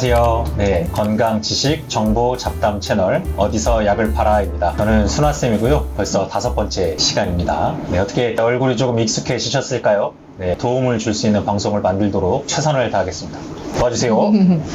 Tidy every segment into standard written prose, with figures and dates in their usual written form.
안녕하세요. 네, 건강 지식 정보 잡담 채널 어디서 약을 팔아입니다. 저는 순화쌤이고요. 벌써 5번째 시간입니다. 네, 어떻게 얼굴이 조금 익숙해지셨을까요? 네, 도움을 줄 수 있는 방송을 만들도록 최선을 다하겠습니다. 도와주세요.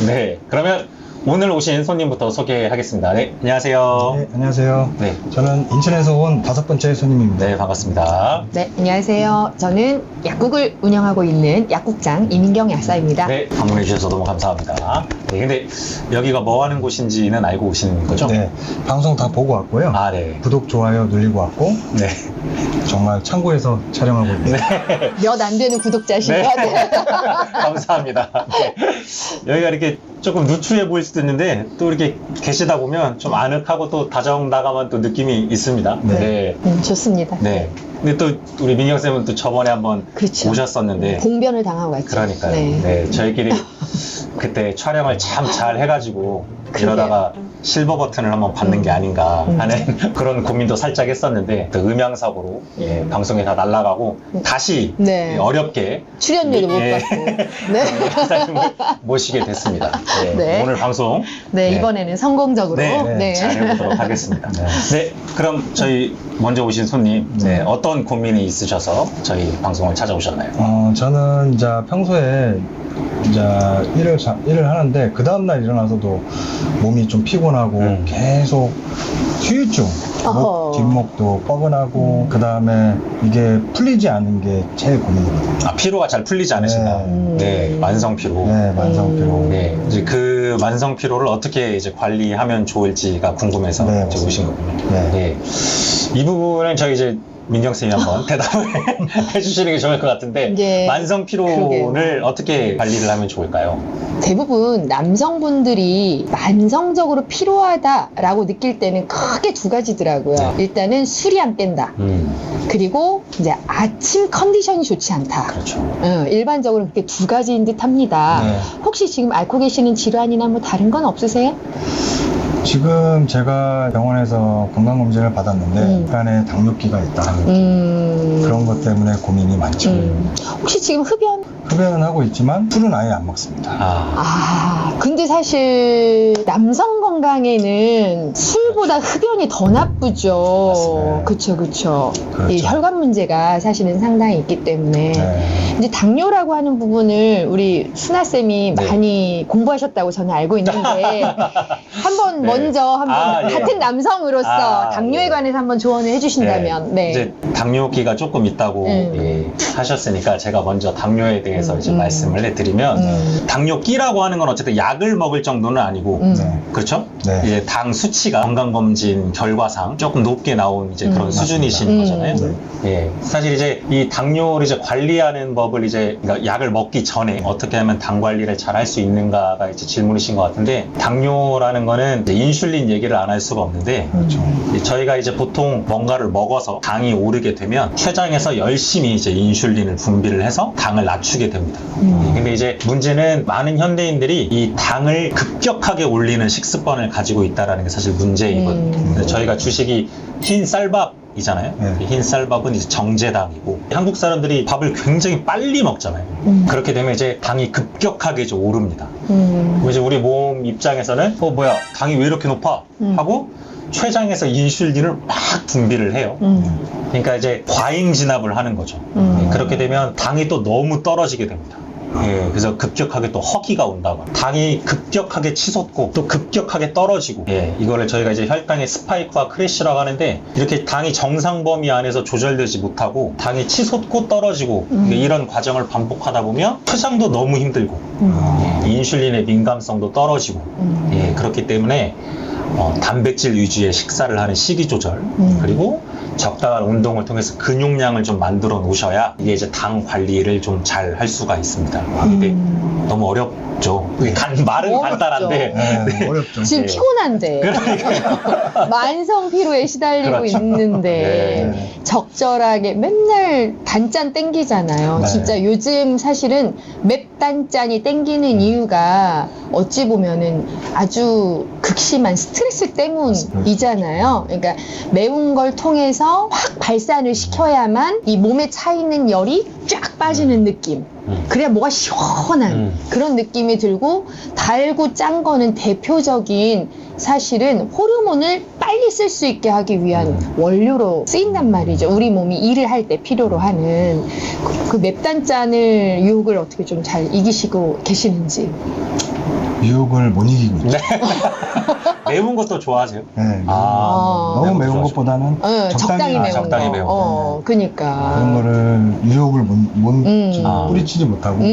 네, 그러면 오늘 오신 손님부터 소개하겠습니다. 네, 안녕하세요. 네, 안녕하세요. 네. 저는 인천에서 온 5번째 손님입니다. 네, 반갑습니다. 네, 안녕하세요. 저는 약국을 운영하고 있는 약국장 이민경 약사입니다. 네, 방문해 주셔서 너무 감사합니다. 네, 근데 여기가 뭐 하는 곳인지는 알고 오신 거죠? 네, 방송 다 보고 왔고요. 아, 네. 구독, 좋아요 누르고 왔고, 네. 정말 참고해서 촬영하고 있습니다. 네. 몇 안 되는 구독자신 네. 것 같아요. 감사합니다. 네. 여기가 이렇게 조금 누추해 보일 수도 있는데 또 이렇게 계시다 보면 좀 아늑하고 또 다정다감한 또 느낌이 있습니다. 네. 좋습니다. 네. 근데 또 우리 민경쌤은 또 저번에 한번 그렇죠. 오셨었는데 봉변을 당하고 갔죠. 그러니까요. 네. 네. 저희끼리 그때 촬영을 참 잘 해가지고 그러게요. 이러다가 실버 버튼을 한번 받는 게 아닌가 하는 그런 고민도 살짝 했었는데 또 음향사고로 예, 방송이 다 날아가고 다시 네. 예, 어렵게 출연료도 못 예, 받고. 네. 약사님을 모시게 됐습니다. 네, 네. 오늘 방송 네, 이번에는 성공적으로. 네, 잘 해보도록 하겠습니다. 네, 그럼 저희 먼저 오신 손님 네, 어떤 고민이 있으셔서 저희 방송을 찾아오셨나요? 저는 이제 평소에 이제 일을 하는데 그 다음날 일어나서도 몸이 좀 피곤하고 계속 후유증, 어허. 뒷목도 뻐근하고 그 다음에 이게 풀리지 않는 게 제일 고민이거든요. 아, 피로가 잘 풀리지 않으신다. 네, 만성 피로. 네, 만성 피로. 네, 이제 그 만성 피로를 어떻게 이제 관리하면 좋을지가 궁금해서 네, 이제 오신 거군요. 네. 네. 이 부분은 저희 이제 민경쌤이 한번 대답을 해주시는 게 좋을 것 같은데 네. 만성 피로를 어떻게 관리를 하면 좋을까요? 대부분 남성분들이 만성적으로 피로하다라고 느낄 때는 크게 두 가지더라고요. 네. 일단은 술이 안 깬다. 그리고 이제 아침 컨디션이 좋지 않다. 그렇죠. 일반적으로 그렇게 두 가지인 듯 합니다. 네. 혹시 지금 앓고 계시는 질환이나 뭐 다른 건 없으세요? 지금 제가 병원에서 건강검진을 받았는데 혈관에 당뇨기가 있다. 그런 것 때문에 고민이 많죠. 혹시 지금 흡연? 흡연은 하고 있지만 술은 아예 안 먹습니다. 근데 사실 남성 건강에는 술보다 흡연이 더 나쁘죠. 맞습니다. 그쵸. 그렇죠. 이 혈관 문제가 사실은 상당히 있기 때문에. 네. 이제 당뇨라고 하는 부분을 우리 순아쌤이 네. 많이 공부하셨다고 저는 알고 있는데 한번 네. 먼저 예. 같은 남성으로서 당뇨에 네. 관해서 한번 조언을 해주신다면. 네. 이제 당뇨기가 조금 있다고 예, 하셨으니까 제가 먼저 당뇨에 대해서 이제 말씀을 해드리면 당뇨기라고 하는 건 어쨌든 약을 먹을 정도는 아니고 네. 그렇죠? 네. 이제 당 수치가 건강검진 결과상 조금 높게 나온 이제 그런 수준이신 거잖아요. 네. 예, 사실 이제 이 당뇨를 이제 관리하는 법을 이제 그러니까 약을 먹기 전에 어떻게 하면 당 관리를 잘 할 수 있는가가 이제 질문이신 것 같은데 당뇨라는 거는 이제 인슐린 얘기를 안 할 수가 없는데 그렇죠. 저희가 이제 보통 뭔가를 먹어서 당이 오르게 되면 췌장에서 열심히 이제 인슐린을 분비를 해서 당을 낮추게 됩니다. 근데 이제 문제는 많은 현대인들이 이 당을 급격하게 올리는 식습관을 가지고 있다는 게 사실 문제이거든요. 그래서 저희가 주식이 흰 쌀밥 이잖아요. 네. 흰 쌀밥은 이제 정제당이고 한국 사람들이 밥을 굉장히 빨리 먹잖아요. 그렇게 되면 이제 당이 급격하게 이제 오릅니다. 그럼 이제 우리 몸 입장에서는 뭐야 당이 왜 이렇게 높아? 하고 췌장에서 인슐린을 막 분비를 해요. 그러니까 이제 과잉 진압을 하는 거죠. 그렇게 되면 당이 또 너무 떨어지게 됩니다. 예, 그래서 급격하게 또 허기가 온다고. 당이 급격하게 치솟고 또 급격하게 떨어지고, 예, 이거를 저희가 이제 혈당의 스파이크와 크래쉬라고 하는데 이렇게 당이 정상 범위 안에서 조절되지 못하고 당이 치솟고 떨어지고 이런 과정을 반복하다 보면 췌장도 너무 힘들고 예, 인슐린의 민감성도 떨어지고 예, 그렇기 때문에 단백질 위주의 식사를 하는 식이 조절 그리고 적당한 운동을 통해서 근육량을 좀 만들어 놓으셔야 이게 이제 당 관리를 좀 잘 할 수가 있습니다. 근데 너무 어렵죠. 말은 어렵죠. 간단한데 네, 어렵죠. 지금 예. 피곤한데 만성 피로에 시달리고 그렇죠. 있는데 네. 적절하게 맨날 단짠 땡기잖아요. 네. 진짜 요즘 사실은 맵단짠이 땡기는 이유가 어찌 보면은 아주 극심한 스트레스 때문이잖아요. 그러니까 매운 걸 통해서 몸에서 확 발산을 시켜야만 이 몸에 차 있는 열이 쫙 빠지는 느낌. 그래야 뭐가 시원한 그런 느낌이 들고, 달고 짠 거는 대표적인 사실은 호르몬을 빨리 쓸 수 있게 하기 위한 원료로 쓰인단 말이죠. 우리 몸이 일을 할 때 필요로 하는 그 맵단짠을 유혹을 어떻게 좀 잘 이기시고 계시는지. 유혹을 못 이기고 있죠. 네. 매운 것도 좋아하세요? 네. 아, 너무 매운 매운 거 것보다는 적당히 매운 적당히 거. 매운 거. 그니까. 그런 거를 유혹을 못 뿌리치지 못하고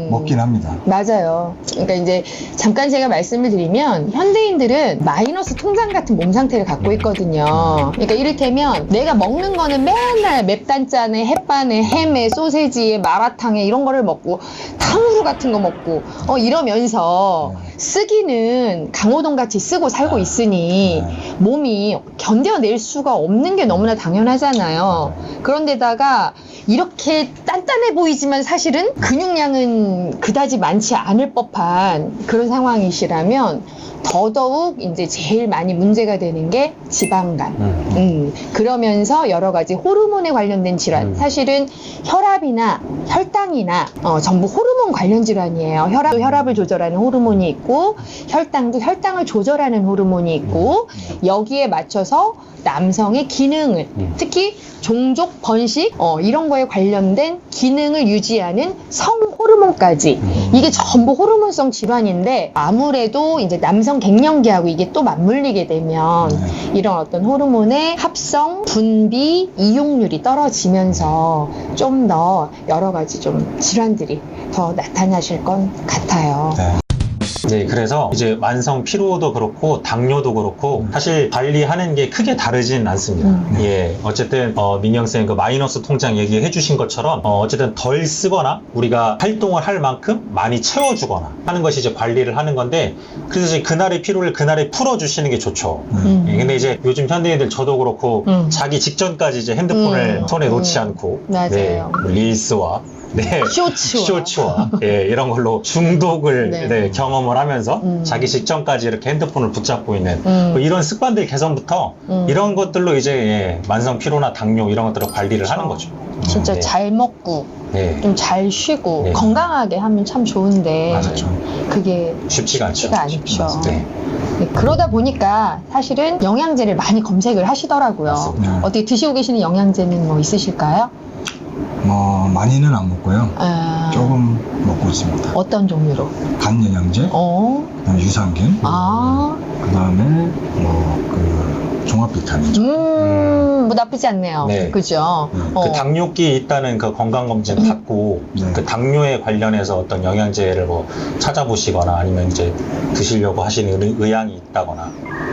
먹긴 합니다. 맞아요. 그러니까 이제 잠깐 제가 말씀을 드리면, 현대인들은 마이너스 통장 같은 몸 상태를 갖고 있거든요. 그러니까 이를테면 내가 먹는 거는 맨날 맵단짠에 햇반에 햄에 소세지에 마라탕에 이런 거를 먹고, 탕후루 같은 거 먹고 이러면서 쓰기는 강호동 같이 쓰고 살고 있으니 몸이 견뎌낼 수가 없는 게 너무나 당연하잖아요. 그런데다가 이렇게 단단해 보이지만 사실은 근육량은 그다지 많지 않을 법한 그런 상황이시라면, 더더욱 이제 제일 많이 문제가 되는 게 지방간. 그러면서 여러 가지 호르몬에 관련된 질환. 사실은 혈압이나 혈당이나 전부 호르몬 관련 질환이에요. 혈압도 혈압을 조절하는 호르몬이 있고, 혈당도 혈당을 조절하는 호르몬이 있고, 여기에 맞춰서 남성의 기능을, 특히 종족, 번식 이런 거에 관련된 기능을 유지하는 성 호르몬까지, 이게 전부 호르몬성 질환인데, 아무래도 이제 남성 갱년기하고 이게 또 맞물리게 되면 이런 어떤 호르몬의 합성, 분비, 이용률이 떨어지면서 좀 더 여러 가지 좀 질환들이 더 나타나실 것 같아요. 네, 그래서 이제 만성 피로도 그렇고 당뇨도 그렇고 사실 관리하는 게 크게 다르진 않습니다. 예, 어쨌든 민영쌤 그 마이너스 통장 얘기해 주신 것처럼 어쨌든 덜 쓰거나 우리가 활동을 할 만큼 많이 채워주거나 하는 것이 이제 관리를 하는 건데, 그래서 이제 그날의 피로를 그날에 풀어주시는 게 좋죠. 예, 근데 이제 요즘 현대인들, 저도 그렇고 자기 직전까지 이제 핸드폰을 손에 놓지 않고 맞아요. 네, 리스와 네, 쇼츠와 예, 이런 걸로 중독을 네. 경험을 하면서 자기 직전까지 이렇게 핸드폰을 붙잡고 있는 뭐 이런 습관들 개선부터 이런 것들로 이제 예, 만성 피로나 당뇨 이런 것들을 관리를 하는 거죠. 진짜 네. 잘 먹고 네. 좀 잘 쉬고 네. 건강하게 하면 참 좋은데, 맞아요. 그게 쉽지가 않죠. 쉽지가 않죠. 네. 네, 그러다 보니까 사실은 영양제를 많이 검색을 하시더라고요. 맞습니다. 어떻게 드시고 계시는 영양제는 뭐 있으실까요? 많이는 안 먹고요. 아, 조금 먹고 있습니다. 어떤 종류로? 간 영양제, 그다음에 유산균, 아, 그다음에 그 종합 비타민. 뭐 나쁘지 않네요. 네. 그죠? 그 당뇨기 있다는 그 건강검진 받고 네. 그 당뇨에 관련해서 어떤 영양제를 뭐 찾아보시거나 아니면 이제 드시려고 하시는 의향이 있다거나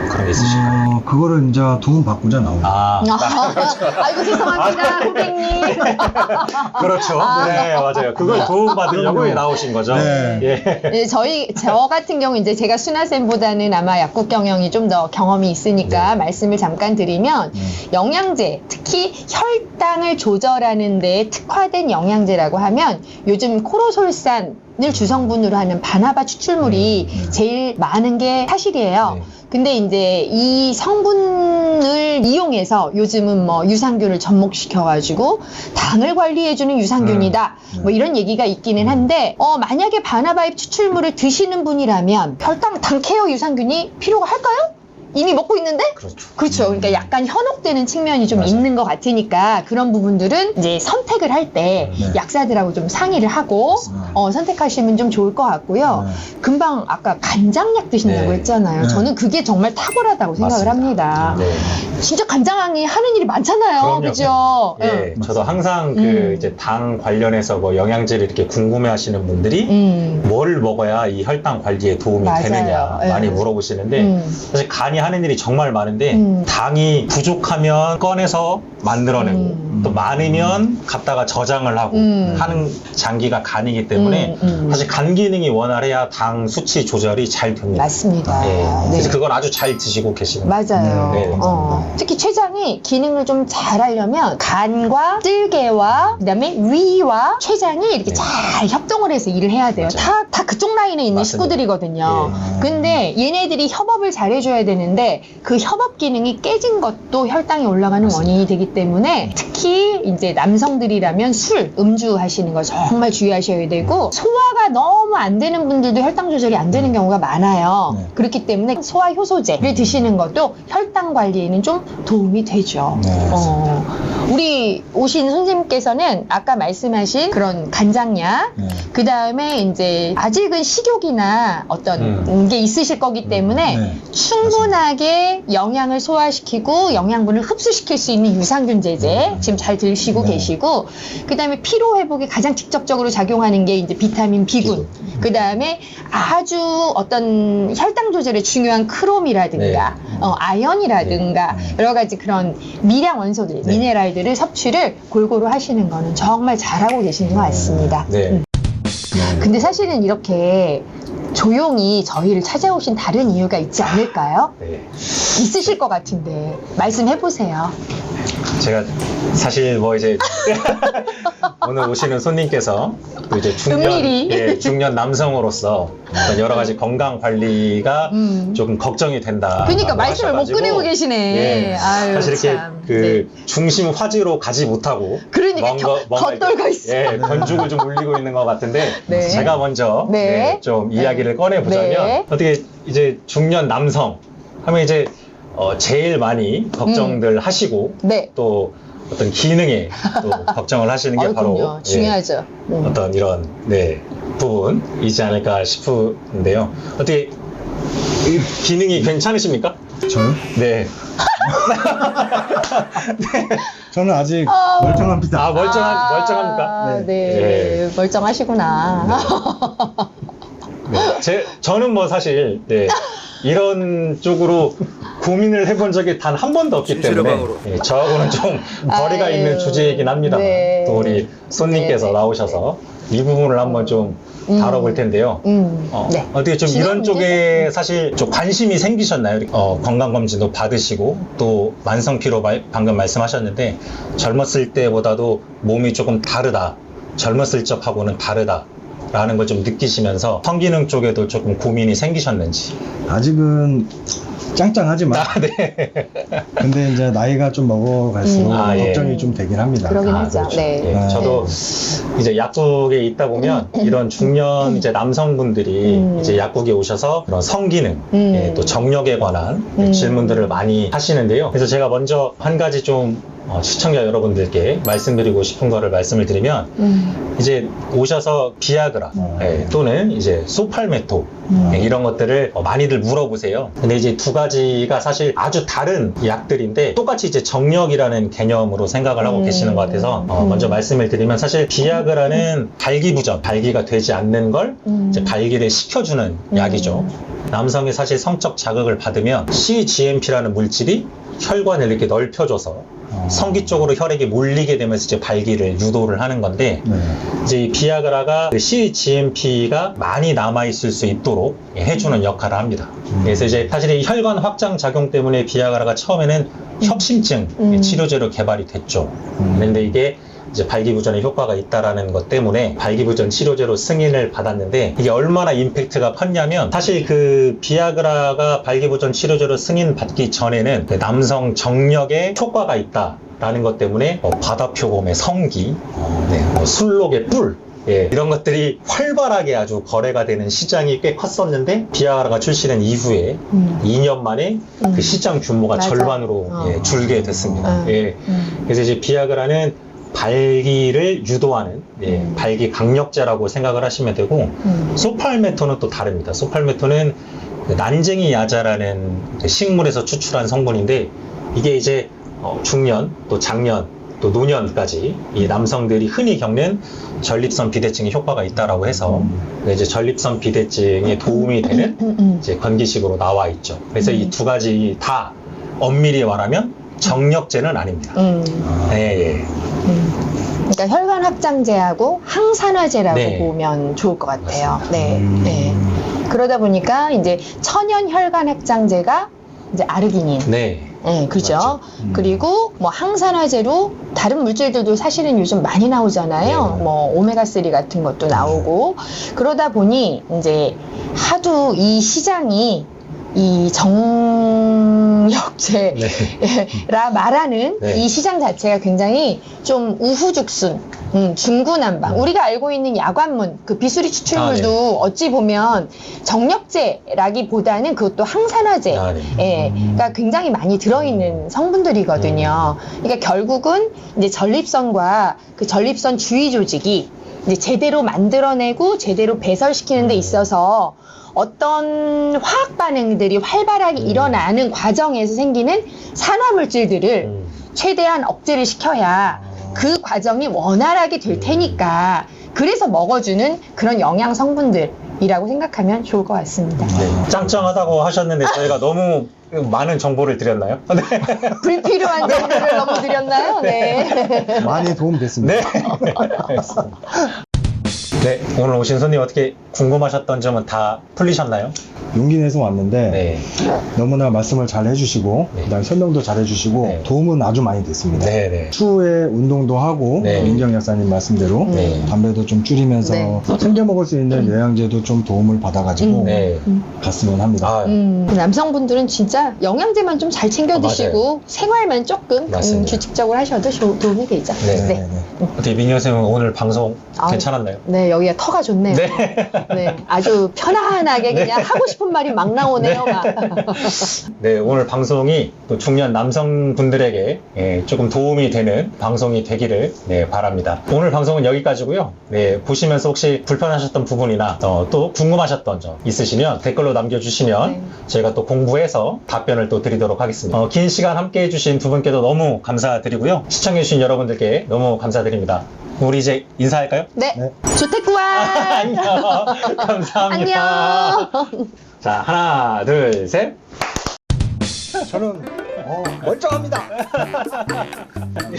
그런 게 있으실까요? 그거를 이제 도움 받고자 나옵니다. 아이고, 죄송합니다, 고객님. 그렇죠. 네, 맞아요. 그걸 도움받으려고 나오신 거죠. 네. 예. 네, 저 같은 경우 이제 제가 순하쌤보다는 아마 약국 경영이 좀 더 경험이 있으니까 말씀을 잠깐 드리면, 영양제, 특히 혈당을 조절하는 데 특화된 영양제라고 하면 요즘 코로솔산을 주성분으로 하는 바나바 추출물이 제일 많은 게 사실이에요. 네. 근데 이제 이 성분을 이용해서 요즘은 뭐 유산균을 접목시켜가지고 당을 관리해주는 유산균이다. 뭐 이런 얘기가 있기는 한데, 만약에 바나바잎 추출물을 드시는 분이라면 혈당 당 케어 유산균이 필요가 할까요? 이미 먹고 있는데? 그렇죠. 그러니까 약간 현혹되는 측면이 좀 맞아요. 있는 것 같으니까, 그런 부분들은 이제 선택을 할 때 약사들하고 좀 상의를 하고 선택하시면 좀 좋을 것 같고요. 금방 아까 간장약 드신다고 네. 했잖아요. 네. 저는 그게 정말 탁월하다고 생각을 맞습니다. 합니다. 네. 진짜 간장이 하는 일이 많잖아요. 그럼요. 그죠? 예, 저도 항상 이제 당 관련해서 뭐 영양제를 이렇게 궁금해 하시는 분들이 뭘 먹어야 이 혈당 관리에 도움이 맞아요. 되느냐 예. 많이 물어보시는데, 사실 간이 하는 일이 정말 많은데 당이 부족하면 꺼내서 만들어내고 또 많으면 갖다가 저장을 하고 하는 장기가 간이기 때문에 사실 간 기능이 원활해야 당 수치 조절이 잘 됩니다. 맞습니다. 예. 네. 그래서 그건 아주 잘 드시고 계시는 거예요. 맞아요. 네. 특히 췌장이 기능을 좀 잘하려면 간과 쓸개와 그다음에 위와 췌장이 이렇게 네. 잘 협동을 해서 일을 해야 돼요. 맞아요. 다 그쪽 라인에 있는 맞습니다. 식구들이거든요. 예. 근데 얘네들이 협업을 잘해줘야 되는데 그 협업 기능이 깨진 것도 혈당이 올라가는 맞습니다. 원인이 되기 때문에 특히 이제 남성들이라면 술, 음주 하시는 거 정말 주의하셔야 되고 소화가 너무 안 되는 분들도 혈당 조절이 안 되는 경우가 많아요. 네. 그렇기 때문에 소화 효소제를 드시는 것도 혈당 관리에는 좀 도움이 되죠. 네. 우리 오신 선생님께서는 아까 말씀하신 그런 간장약, 네. 그 다음에 이제 아직은 식욕이나 어떤 게 있으실 거기 때문에 네. 충분하게 영양을 소화시키고 영양분을 흡수시킬 수 있는 유산균 제제 지금 잘 드시고 네. 계시고, 그 다음에 피로 회복에 가장 직접적으로 작용하는 게 이제 비타민 B군, 그 다음에 아주 어떤 혈당 조절에 중요한 크롬이라든가 아연이라든가 여러 가지 그런 미량 원소들, 네. 미네랄들을 섭취를 골고루 하시는 거는 정말 잘하고 계시는 것 같습니다. 네. 근데 사실은 이렇게 조용히 저희를 찾아오신 다른 이유가 있지 않을까요? 네. 있으실 것 같은데 말씀해 보세요. 제가 사실 뭐 이제 오늘 오시는 손님께서 또 이제 은밀히. 중년 남성으로서 어떤 여러 가지 건강 관리가 조금 걱정이 된다. 그러니까 말씀을 못 꺼내고 계시네. 아유, 사실 이렇게 참. 그 중심 화지로 가지 못하고 그러니까 뭔가 겉돌고 있어요. 견죽을 좀 울리고 있는 것 같은데 네. 제가 먼저 네. 좀 이야기를 꺼내보자면 네. 어떻게 이제 중년 남성 하면 이제 제일 많이 걱정들 하시고 네. 또 어떤 기능에 또 걱정을 하시는 게 바로 그럼요. 중요하죠. 어떤 이런 부분이지 않을까 싶은데요. 어떻게 이 기능이 괜찮으십니까? 저요? 네. 저는 아직 멀쩡합니다. 아, 멀쩡합니까? 네. 네. 멀쩡하시구나. 네. 저는 뭐 사실 이런 쪽으로 고민을 해본 적이 단 한 번도 없기 때문에 저하고는 좀 거리가 아유, 있는 주제이긴 합니다만 네. 또 우리 손님께서 네. 나오셔서 이 부분을 한번 좀 다뤄볼 텐데요. 네. 어떻게 좀 이런 진행 쪽에 사실 좀 관심이 생기셨나요? 건강검진도 받으시고 또 만성피로 방금 말씀하셨는데 젊었을 때보다도 몸이 조금 다르다. 젊었을 적하고는 다르다. 라는 걸 좀 느끼시면서 성기능 쪽에도 조금 고민이 생기셨는지. 아직은 짱짱하지만 네. 근데 이제 나이가 좀 먹어갈수록 예. 걱정이 좀 되긴 합니다. 그러긴 하죠. 그렇죠. 네. 예, 저도 이제 약국에 있다 보면 이런 중년 이제 남성분들이 이제 약국에 오셔서 그런 성기능, 또 정력에 관한 질문들을 많이 하시는데요. 그래서 제가 먼저 한 가지 좀 시청자 여러분들께 말씀드리고 싶은 거를 말씀을 드리면 이제 오셔서 비아그라 또는 이제 소팔메토 이런 것들을 많이들 물어보세요. 근데 이제 두 가지가 사실 아주 다른 약들인데 똑같이 이제 정력이라는 개념으로 생각을 하고 계시는 것 같아서 먼저 말씀을 드리면 사실 비아그라는 발기부전, 발기가 되지 않는 걸 이제 발기를 시켜주는 약이죠. 남성이 사실 성적 자극을 받으면 CGMP라는 물질이 혈관을 이렇게 넓혀줘서 성기 쪽으로 혈액이 몰리게 되면서 이제 발기를 유도를 하는 건데 이제 이 비아그라가 CGMP가 많이 남아있을 수 있도록 해주는 역할을 합니다. 그래서 이제 사실 이 혈관 확장 작용 때문에 비아그라가 처음에는 협심증 치료제로 개발이 됐죠. 그런데 이게 이제 발기부전에 효과가 있다라는 것 때문에 발기부전 치료제로 승인을 받았는데 이게 얼마나 임팩트가 컸냐면 사실 그 비아그라가 발기부전 치료제로 승인받기 전에는 그 남성 정력에 효과가 있다라는 것 때문에 바다표범의 성기, 술록의 뿔 이런 것들이 활발하게 아주 거래가 되는 시장이 꽤 컸었는데 비아그라가 출시된 이후에 2년 만에 그 시장 규모가 맞아. 절반으로 줄게 됐습니다. 그래서 이제 비아그라는 발기를 유도하는 발기 강력제라고 생각을 하시면 되고 소팔메토는 또 다릅니다. 소팔메토는 난쟁이 야자라는 식물에서 추출한 성분인데 이게 이제 중년 또 장년 또 노년까지 이 남성들이 흔히 겪는 전립선 비대증에 효과가 있다라고 해서 이제 전립선 비대증에 도움이 되는 이제 건기식으로 나와 있죠. 그래서 이 두 가지 다 엄밀히 말하면 정력제는 아닙니다. 그러니까 혈관 확장제하고 항산화제라고 네. 보면 좋을 것 같아요. 네. 그러다 보니까 이제 천연 혈관 확장제가 이제 아르기닌. 네, 그죠. 맞죠. 그리고 뭐 항산화제로 다른 물질들도 사실은 요즘 많이 나오잖아요. 네. 뭐 오메가3 같은 것도 나오고 그러다 보니 이제 하도 이 시장이 이 정력제라 말하는 네. 이 시장 자체가 굉장히 좀 우후죽순, 중구난방. 우리가 알고 있는 야관문, 그 비수리 추출물도 어찌 보면 정력제라기보다는 그것도 항산화제. 아, 네. 예, 그러니까 굉장히 많이 들어있는 성분들이거든요. 그러니까 결국은 이제 전립선과 그 전립선 주위 조직이 이제 제대로 만들어내고 제대로 배설시키는 데 있어서 어떤 화학 반응들이 활발하게 일어나는 과정에서 생기는 산화물질들을 최대한 억제를 시켜야 그 과정이 원활하게 될 테니까 그래서 먹어주는 그런 영양 성분들이라고 생각하면 좋을 것 같습니다. 네. 짱짱하다고 하셨는데 저희가 너무 많은 정보를 드렸나요? 네. 불필요한 정보를 너무 드렸나요? 네. 많이 도움됐습니다. 네. 알겠습니다. 네, 오늘 오신 손님 어떻게 궁금하셨던 점은 다 풀리셨나요? 용기 내서 왔는데 네. 너무나 말씀을 잘 해주시고 네. 그다음에 설명도 잘 해주시고 네. 도움은 아주 많이 됐습니다. 네, 네. 추후에 운동도 하고 네. 민경 약사님 말씀대로 네. 담배도 좀 줄이면서 네. 챙겨 먹을 수 있는 영양제도 좀 도움을 받아가지고 네. 갔으면 합니다. 아, 남성분들은 진짜 영양제만 좀 잘 챙겨 드시고 생활만 조금 맞습니다. 규칙적으로 하셔도 도움이 되죠. 네. 어떻게 민경 쌤은 오늘 방송 아유. 괜찮았나요? 네, 여기가 터가 좋네요. 네. 네, 아주 편안하게 그냥 하고 싶은 말이 막 나오네요. 막. 네, 오늘 방송이 또 중년 남성분들에게 조금 도움이 되는 방송이 되기를 바랍니다. 오늘 방송은 여기까지고요. 네, 보시면서 혹시 불편하셨던 부분이나 또 궁금하셨던 점 있으시면 댓글로 남겨주시면 네. 저희가 또 공부해서 답변을 또 드리도록 하겠습니다. 긴 시간 함께 해주신 두 분께도 너무 감사드리고요. 시청해주신 여러분들께 너무 감사드립니다. 우리 이제 인사할까요? 네, 네. 조태구와 안녕. 감사합니다. 안녕. 자, 하나, 둘, 셋. 저는 멀쩡합니다.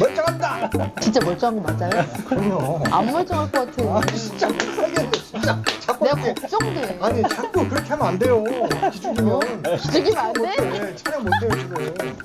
멀쩡합니다. 진짜 멀쩡한 거 맞아요? 그럼요. 안 멀쩡할 것 같아요. 진짜 못하겠네. 진짜 자꾸 내가 이렇게- 걱정돼. 아니 자꾸 그렇게 하면 안 돼요. 기죽이면 기죽이면 안 돼? 촬영 못해요 지금.